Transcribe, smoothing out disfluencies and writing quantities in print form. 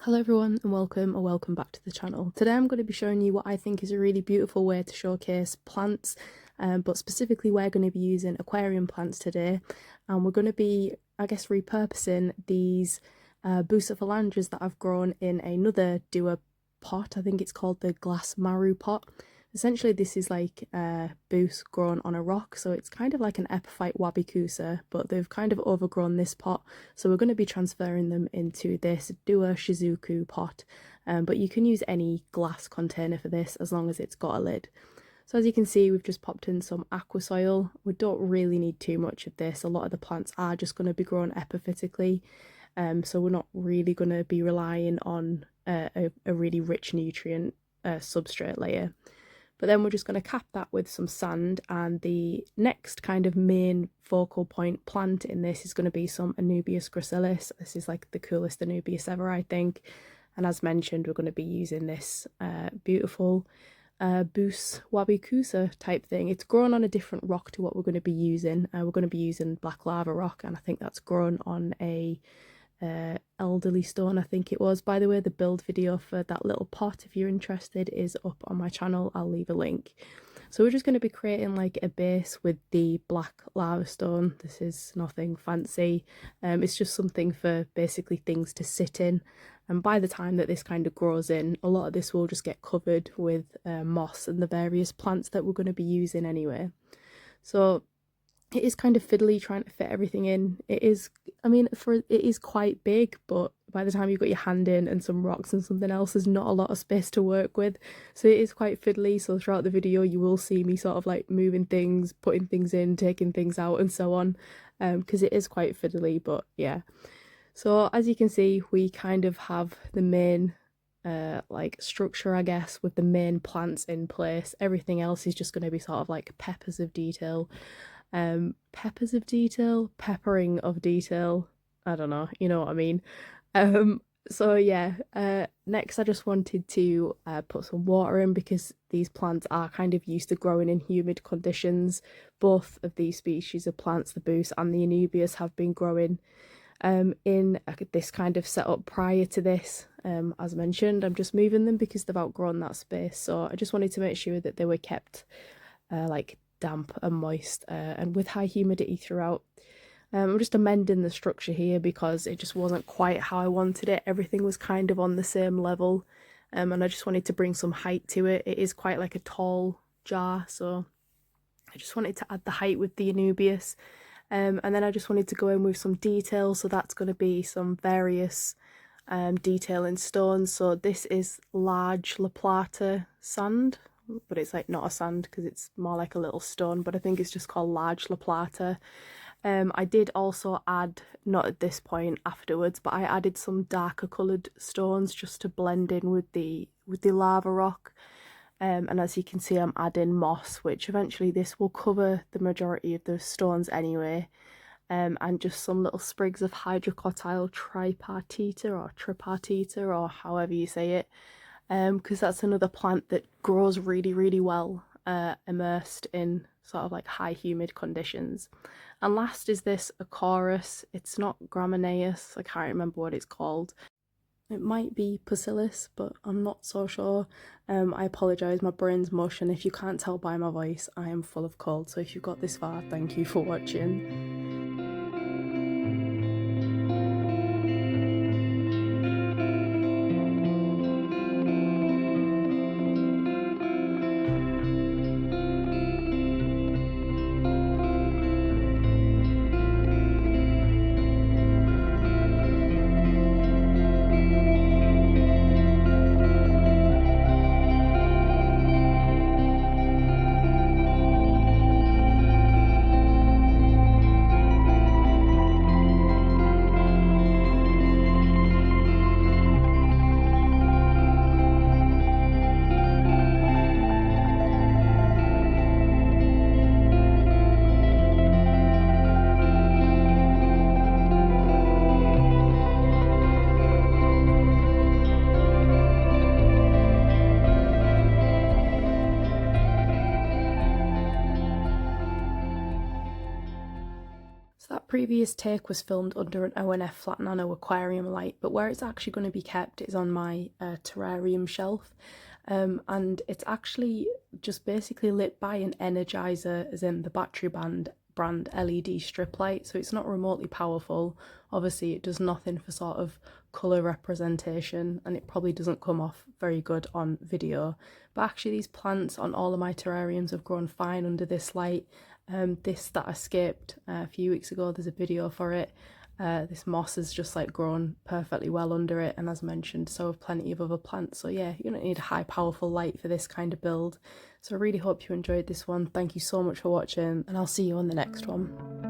Hello everyone and welcome back to the channel. Today I'm going to be showing you what I think is a really beautiful way to showcase plants, but specifically we're going to be using aquarium plants today, and we're going to be, I guess, repurposing these bucephalandras that I've grown in another DOOA pot. I think it's called the glass maru pot. Essentially this is like boost grown on a rock, so it's kind of like an epiphyte wabikusa, but they've kind of overgrown this pot, so we're going to be transferring them into this DOOA Shizuku pot, but you can use any glass container for this as long as it's got a lid. So as you can see, we've just popped in some aqua soil. We don't really need too much of this. A lot of the plants are just going to be grown epiphytically, so we're not really going to be relying on a really rich nutrient substrate layer. But then we're just going to cap that with some sand, and the next kind of main focal point plant in this is going to be some Anubias gracilis. This is like the coolest Anubias ever, I think. And as mentioned, we're going to be using this beautiful Bus Wabikusa type thing. It's grown on a different rock to what we're going to be using. We're going to be using black lava rock, and I think that's grown on a elderly stone, I think it was. By the way, the build video for that little pot, if you're interested, is up on my channel. I'll leave a link. So we're just going to be creating like a base with the black lava stone. This is nothing fancy, it's just something for basically things to sit in, and by the time that this kind of grows in, a lot of this will just get covered with moss and the various plants that we're going to be using anyway. So it is kind of fiddly trying to fit everything in. It is, I mean, it is quite big, but by the time you've got your hand in and some rocks and something else, there's not a lot of space to work with. So it is quite fiddly. So throughout the video, you will see me sort of like moving things, putting things in, taking things out and so on, because it is quite fiddly, but yeah. So as you can see, we kind of have the main like structure, I guess, with the main plants in place. Everything else is just going to be sort of like peppers of detail. Peppering of detail, I don't know, you know what I mean. So yeah, next I just wanted to put some water in, because these plants are kind of used to growing in humid conditions. Both of these species of plants, the Bus and the Anubias, have been growing in this kind of setup prior to this. As mentioned, I'm just moving them because they've outgrown that space, so I just wanted to make sure that they were kept like damp and moist and with high humidity throughout. I'm just amending the structure here because it just wasn't quite how I wanted it. Everything was kind of on the same level, and I just wanted to bring some height to it. It is quite like a tall jar, so I just wanted to add the height with the Anubias, and then I just wanted to go in with some detail. So that's going to be some various detail in stones. So this is large La Plata sand, but it's like not a sand because it's more like a little stone, but I think it's just called large La Plata. I did also add, not at this point, afterwards, but I added some darker coloured stones just to blend in with the lava rock. And as you can see, I'm adding moss, which eventually this will cover the majority of the stones anyway. And just some little sprigs of hydrocortyl tripartita or tripartita, or however you say it, because that's another plant that grows really well immersed in sort of like high humid conditions. And last is this Acorus. It's not gramineus, I can't remember what it's called. It might be Bacillus, but I'm not so sure. I apologise, my brain's mush, and if you can't tell by my voice, I am full of cold. So if you've got this far, thank you for watching. previous take was filmed under an ONF flat nano aquarium light, but where it's actually going to be kept is on my terrarium shelf. And it's actually just basically lit by an energizer, as in the battery brand LED strip light, so it's not remotely powerful. Obviously it does nothing for sort of colour representation, and it probably doesn't come off very good on video, but actually these plants on all of my terrariums have grown fine under this light. This that escaped a few weeks ago, there's a video for it. This moss has just like grown perfectly well under it, and as mentioned, so have plenty of other plants. So yeah, you don't need a high powerful light for this kind of build. So I really hope you enjoyed this one. Thank you so much for watching, and I'll see you on the next one.